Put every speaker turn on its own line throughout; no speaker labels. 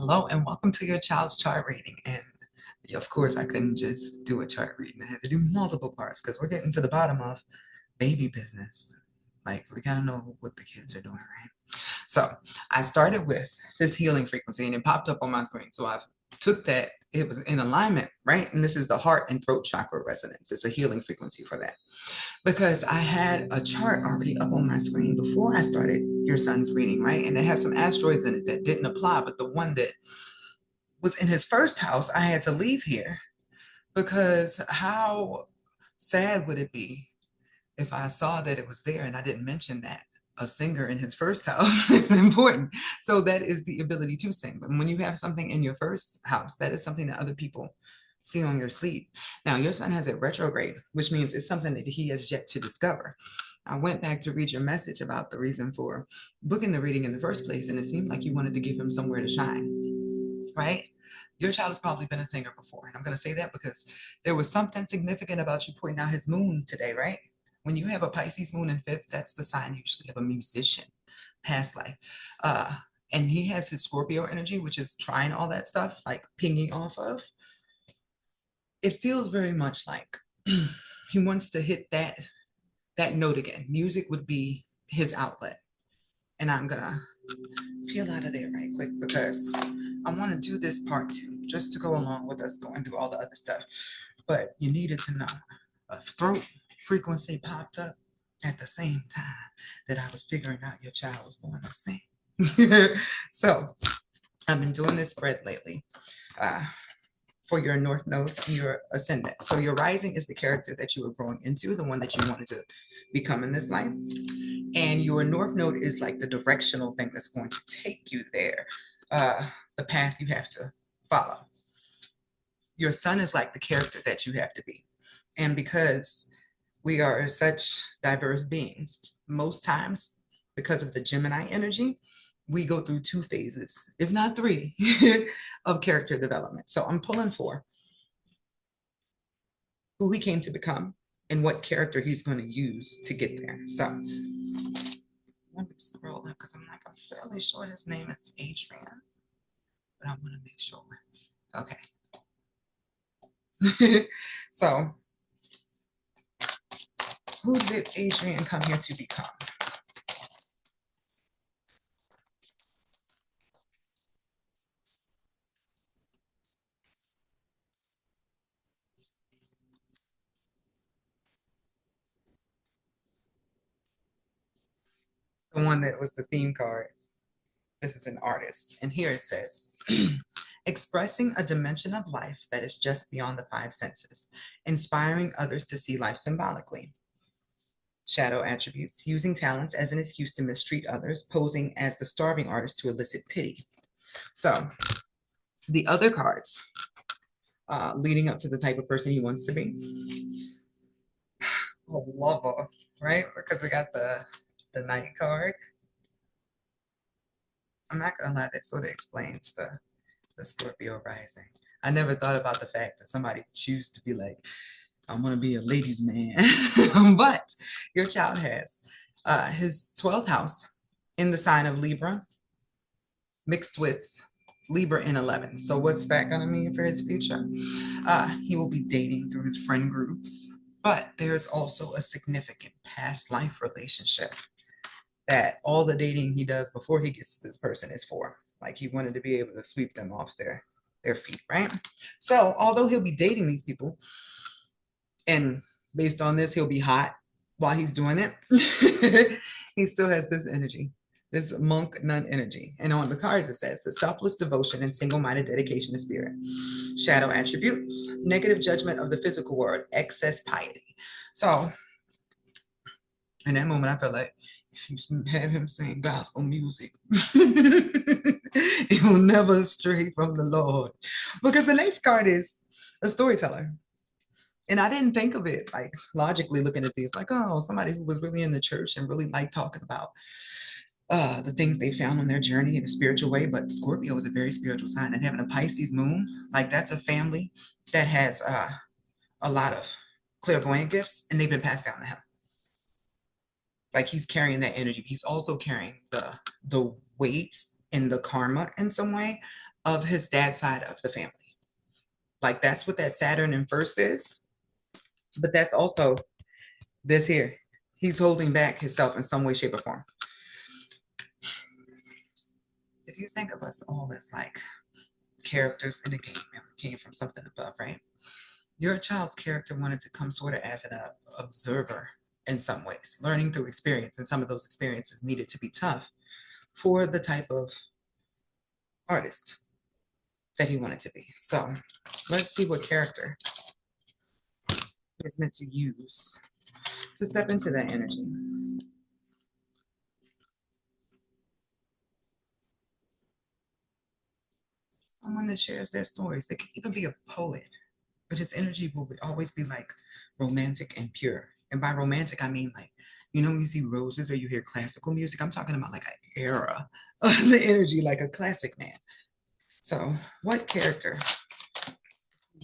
Hello and welcome to your child's chart reading. And of course, I couldn't just do a chart reading. I had to do multiple parts because we're getting to the bottom of baby business. Like, we gotta know what the kids are doing, right? So I started with this healing frequency and it popped up on my screen. So I took that, it was in alignment, right? And this is the heart and throat chakra resonance. It's a healing frequency for that. Because I had a chart already up on my screen before I started your son's reading, right? And it has some asteroids in it that didn't apply, but the one that was in his first house, I had to leave here because how sad would it be if I saw that it was there and I didn't mention that a singer in his first house is important. So that is the ability to sing. But when you have something in your first house, that is something that other people see on your sleep. Now, your son has it retrograde, which means it's something that he has yet to discover. I went back to read your message about the reason for booking the reading in the first place, and it seemed like you wanted to give him somewhere to shine, right? Your child has probably been a singer before. And I'm going to say that because there was something significant about you pointing out his moon today, right? When you have a Pisces moon in fifth, that's the sign usually of a musician, past life. Uh, and he has his Scorpio energy, which is trying all that stuff, like pinging off of. It feels very much like he wants to hit that note again. Music would be his outlet. And I'm gonna peel out of there right quick because I want to do this part too, just to go along with us going through all the other stuff. But you needed to know a throat frequency popped up at the same time that I was figuring out your child was going to sing. So I've been doing this spread lately. Uh, for your north node and your ascendant. So your rising is the character that you were growing into, the one that you wanted to become in this life. And your north node is like the directional thing that's going to take you there, the path you have to follow. Your sun is like the character that you have to be. And because we are such diverse beings, most times, because of the Gemini energy, we go through two phases, if not three, of character development. So I'm pulling for who he came to become and what character he's going to use to get there. So let me scroll up because I'm fairly sure his name is Adrian, but I want to make sure. Okay. So who did Adrian come here to become? The one that was the theme card. This is an artist. And here it says, expressing a dimension of life that is just beyond the five senses, inspiring others to see life symbolically. Shadow attributes, using talents as an excuse to mistreat others, posing as the starving artist to elicit pity. So the other cards leading up to the type of person he wants to be. A lover, right? Because I got the Knight card. I'm not gonna lie, that sort of explains the Scorpio rising. I never thought about the fact that somebody would choose to be like, I'm gonna be a ladies' man. But your child has his 12th house in the sign of Libra, mixed with Libra in 11. So what's that gonna mean for his future? He will be dating through his friend groups, but there's also a significant past life relationship that all the dating he does before he gets to this person is for. Like he wanted to be able to sweep them off their feet, right? So although he'll be dating these people, and based on this, he'll be hot while he's doing it, he still has this energy, this monk nun energy. And on the cards, it says the selfless devotion and single-minded dedication to spirit. Shadow attributes, negative judgment of the physical world, excess piety. So in that moment, I felt like if you have him sing gospel music, he will never stray from the Lord. Because the next card is a storyteller. And I didn't think of it like logically looking at these, like, oh, somebody who was really in the church and really liked talking about the things they found on their journey in a spiritual way. But Scorpio is a very spiritual sign, and having a Pisces moon, like that's a family that has a lot of clairvoyant gifts, and they've been passed down to him. Like he's carrying that energy. He's also carrying the weight and the karma in some way of his dad's side of the family. Like that's what that Saturn in first is. But that's also this here. He's holding back himself in some way, shape, or form. If you think of us all as like characters in a game and we came from something above, right? Your child's character wanted to come sort of as an observer in some ways, learning through experience. And some of those experiences needed to be tough for the type of artist that he wanted to be. So let's see what character is meant to use to step into that energy. Someone that shares their stories. They could even be a poet, but his energy will always be like romantic and pure. And by romantic, I mean like, you know, when you see roses or you hear classical music, I'm talking about like an era of the energy, like a classic man. So, what character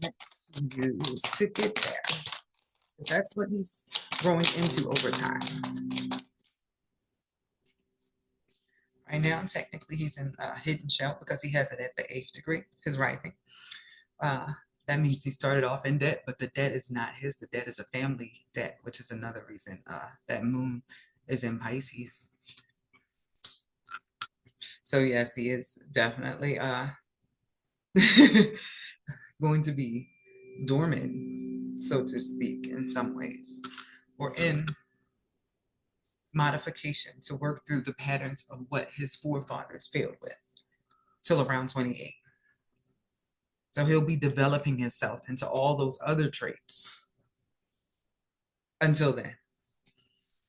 let's use to get there? That's what he's growing into over time. Right now, technically, he's in a hidden shell because he has it at the eighth degree, his rising. Uh, that means he started off in debt, but the debt is not his. The debt is a family debt, which is another reason that moon is in Pisces. So yes, he is definitely going to be dormant, so to speak, in some ways, or in modification to work through the patterns of what his forefathers failed with till around 28. So he'll be developing himself into all those other traits until then.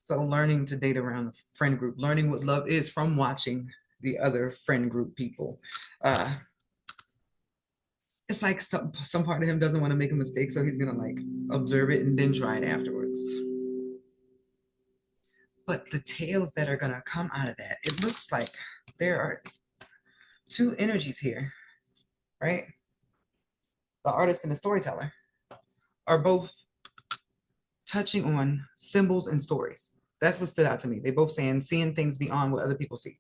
So learning to date around the friend group, learning what love is from watching the other friend group people. It's like some part of him doesn't want to make a mistake, so he's gonna like observe it and then try it afterwards. But the tales that are gonna come out of that, it looks like there are two energies here, right? The artist and the storyteller are both touching on symbols and stories. That's what stood out to me. They both saying seeing things beyond what other people see.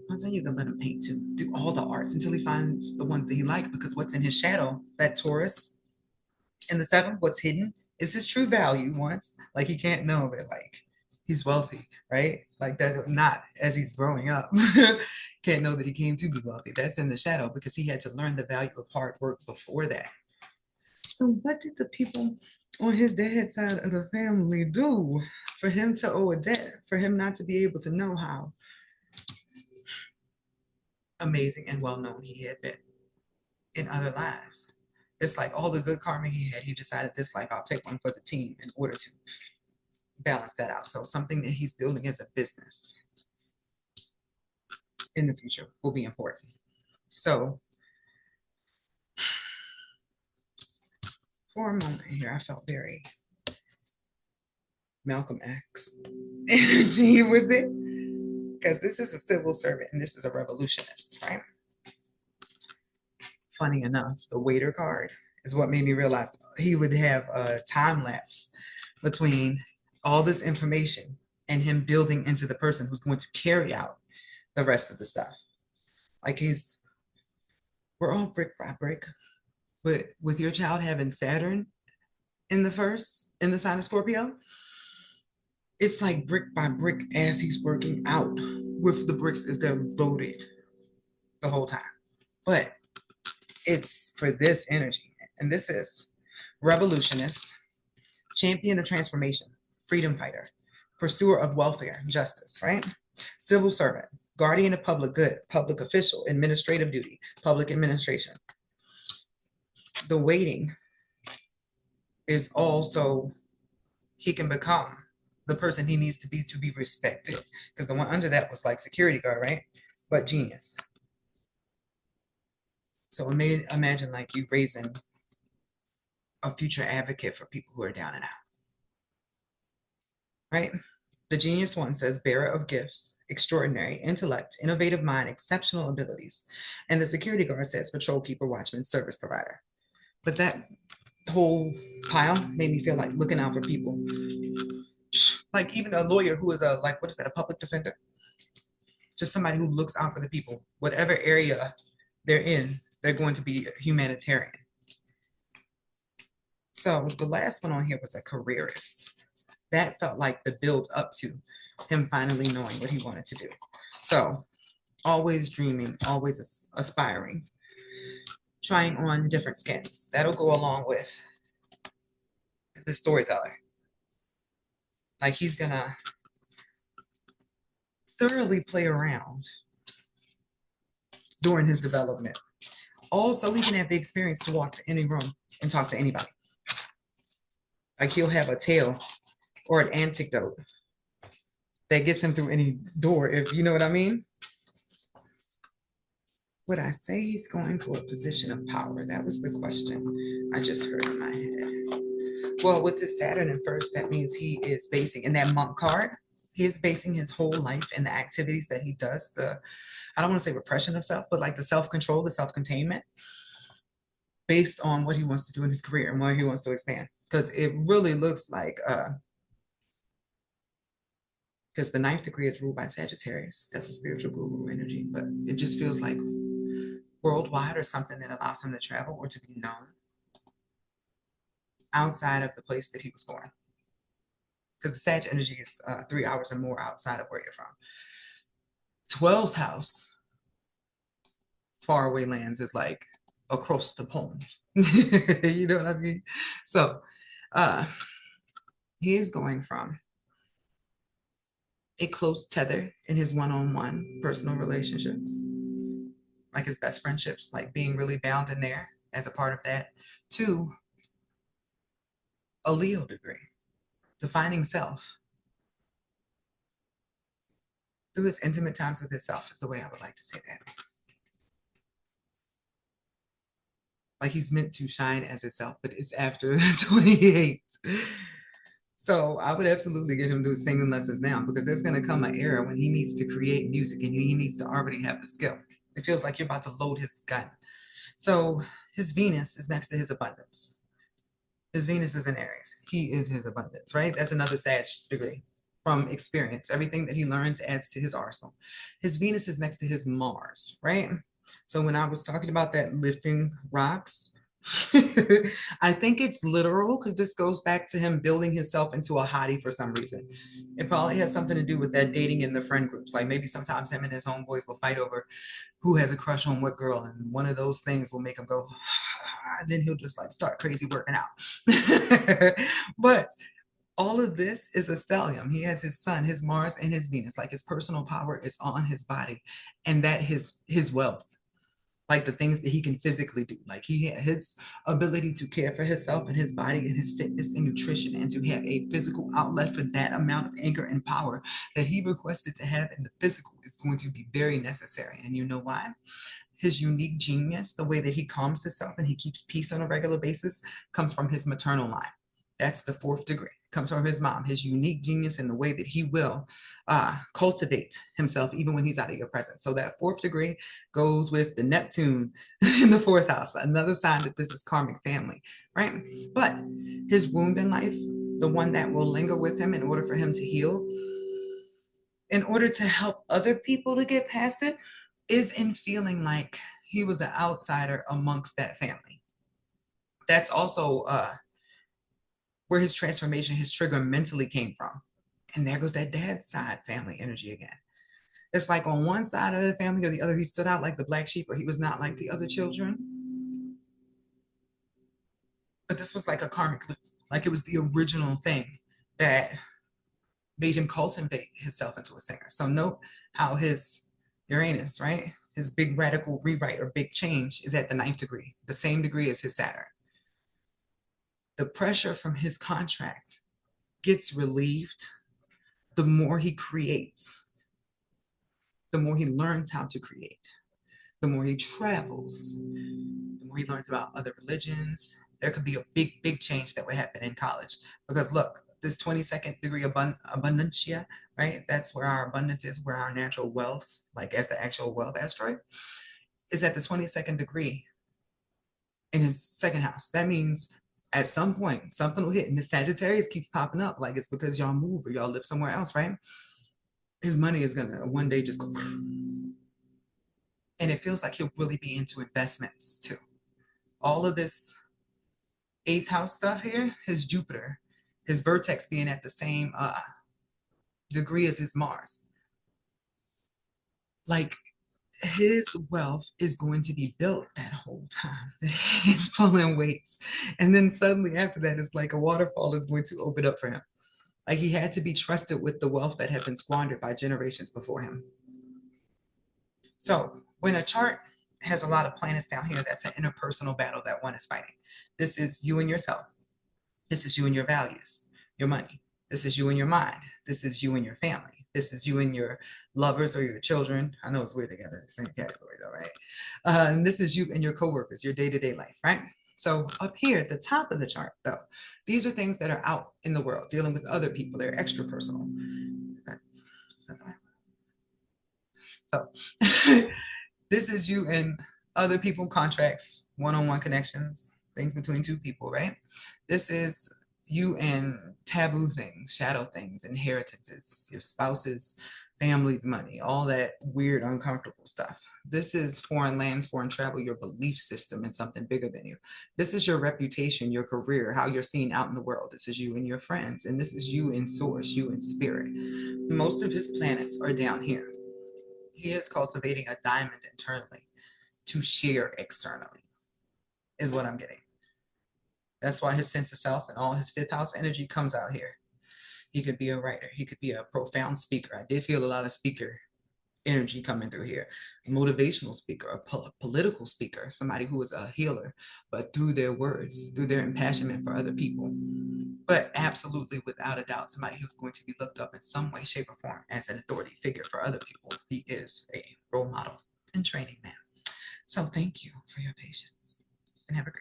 That's how you can let him paint too. Do all the arts until he finds the one that he likes, because what's in his shadow, that Taurus in the seventh, what's hidden is his true value once. Like he can't know it. Like he's wealthy, right? Like that's not as he's growing up. Can't know that he came to be wealthy. That's in the shadow because he had to learn the value of hard work before that. So what did the people on his dad's side of the family do for him to owe a debt, for him not to be able to know how amazing and well known he had been in other lives? It's like all the good karma he had, he decided this life, I'll take one for the team in order to balance that out. So something that he's building as a business in the future will be important. So for a moment here, I felt very Malcolm X energy with it because this is a civil servant and this is a revolutionist, right? Funny enough, the waiter card is what made me realize he would have a time lapse between all this information and him building into the person who's going to carry out the rest of the stuff. Like we're all brick by brick, but with your child having Saturn in the first, in the sign of Scorpio, it's like brick by brick as he's working out with the bricks as they're loaded the whole time. But it's for this energy. And this is revolutionist, champion of transformation, freedom fighter, pursuer of welfare, justice, right? Civil servant, guardian of public good, public official, administrative duty, public administration. The waiting is also, he can become the person he needs to be respected. Because the one under that was like security guard, right? But genius. So imagine like you raising a future advocate for people who are down and out, right? The genius one says bearer of gifts, extraordinary intellect, innovative mind, exceptional abilities. And the security guard says patrol keeper, watchman, service provider. But that whole pile made me feel like looking out for people. Like even a lawyer who is a, like, what is that, a public defender? just somebody who looks out for the people. Whatever area they're in, they're going to be humanitarian. So the last one on here was a careerist. That felt like the build up to him finally knowing what he wanted to do. So always dreaming, always aspiring, trying on different skins. That'll go along with the storyteller. Like he's gonna thoroughly play around during his development. Also, he can have the experience to walk to any room and talk to anybody. Like he'll have a tale or an anecdote that gets him through any door, if you know what I mean. Would I say he's going for a position of power? That was the question I just heard in my head. Well, with his Saturn in first, that means he is basing in that monk card. He is basing his whole life and the activities that he does. I don't want to say repression of self, but like the self-control, the self-containment, based on what he wants to do in his career and where he wants to expand. Because it really looks like, because the ninth degree is ruled by Sagittarius. That's a spiritual guru energy, but it just feels like worldwide or something that allows him to travel or to be known outside of the place that he was born. Because the Sag energy is 3 hours or more outside of where you're from. 12th house, faraway lands, is like across the pond. You know what I mean? So he is going from a close tether in his one-on-one personal relationships, like his best friendships, like being really bound in there as a part of that, to a Leo degree, defining self through his intimate times with himself is the way I would like to say that. Like he's meant to shine as himself, but it's after 28. So I would absolutely get him to singing lessons now because there's going to come an era when he needs to create music and he needs to already have the skill. It feels like you're about to load his gun. So his Venus is next to his abundance. His Venus is in Aries. He is his abundance, right? That's another Sag degree from experience. Everything that he learns adds to his arsenal. His Venus is next to his Mars, right? So when I was talking about that lifting rocks, I think it's literal because this goes back to him building himself into a hottie for some reason. It probably has something to do with that dating in the friend groups. Like maybe sometimes him and his homeboys will fight over who has a crush on what girl, and one of those things will make him go, and then he'll just like start crazy working out. But all of this is a stellium. He has his sun, his Mars, and his Venus. Like his personal power is on his body, and that his wealth, like the things that he can physically do. Like his ability to care for himself and his body and his fitness and nutrition, and to have a physical outlet for that amount of anger and power that he requested to have in the physical is going to be very necessary. And you know why? His unique genius, the way that he calms himself and he keeps peace on a regular basis, comes from his maternal line. That's the fourth degree. Comes from his mom. His unique genius and the way that he will cultivate himself even when he's out of your presence. So that fourth degree goes with the Neptune in the fourth house, another sign that this is karmic family, right? But his wound in life, the one that will linger with him in order for him to heal, in order to help other people to get past it, is in feeling like he was an outsider amongst that family. That's also where his transformation, his trigger mentally came from. And there goes that dad side family energy again. It's like on one side of the family or the other, he stood out like the black sheep, or he was not like the other children. But this was like a karmic loop. Like it was the original thing that made him cultivate himself into a singer. So note how his Uranus, right? His big radical rewrite or big change is at the ninth degree, the same degree as his Saturn. The pressure from his contract gets relieved the more he creates, the more he learns how to create, the more he travels, the more he learns about other religions. There could be a big, big change that would happen in college. Because look, this 22nd degree abundancia, right? That's where our abundance is, where our natural wealth, like as the actual wealth asteroid, is at the 22nd degree in his second house. That means at some point, something will hit, and the Sagittarius keeps popping up. Like it's because y'all move or y'all live somewhere else, right? his money is gonna one day just go, and it feels like he'll really be into investments too. All of this eighth house stuff here, his Jupiter, his vertex being at the same degree as his Mars. Like his wealth is going to be built that whole time. He's pulling weights. And then suddenly after that, it's like a waterfall is going to open up for him. Like he had to be trusted with the wealth that had been squandered by generations before him. So when a chart has a lot of planets down here, that's an interpersonal battle that one is fighting. This is you and yourself. This is you and your values, your money. This is you and your mind. This is you and your family. This is you and your lovers or your children. I know it's weird together in the same category though, right? And this is you and your coworkers, your day-to-day life, right? So up here at the top of the chart, though, these are things that are out in the world, dealing with other people. They're extra personal. So this is you and other people, contracts, one-on-one connections, things between two people, right? This is you and taboo things, shadow things, inheritances, your spouse's family's money, all that weird, uncomfortable stuff. This is foreign lands, foreign travel, your belief system, and something bigger than you. This is your reputation, your career, how you're seen out in the world. This is you and your friends, and this is you in source, you in spirit. Most of his planets are down here. He is cultivating a diamond internally to share externally, is what I'm getting. That's why his sense of self and all his fifth house energy comes out here. He could be a writer. He could be a profound speaker. I did feel a lot of speaker energy coming through here. A motivational speaker, a political speaker, somebody who is a healer, but through their words, through their impassionment for other people. But absolutely, without a doubt, somebody who's going to be looked up in some way, shape, or form as an authority figure for other people. He is a role model and training man. So thank you for your patience and have a great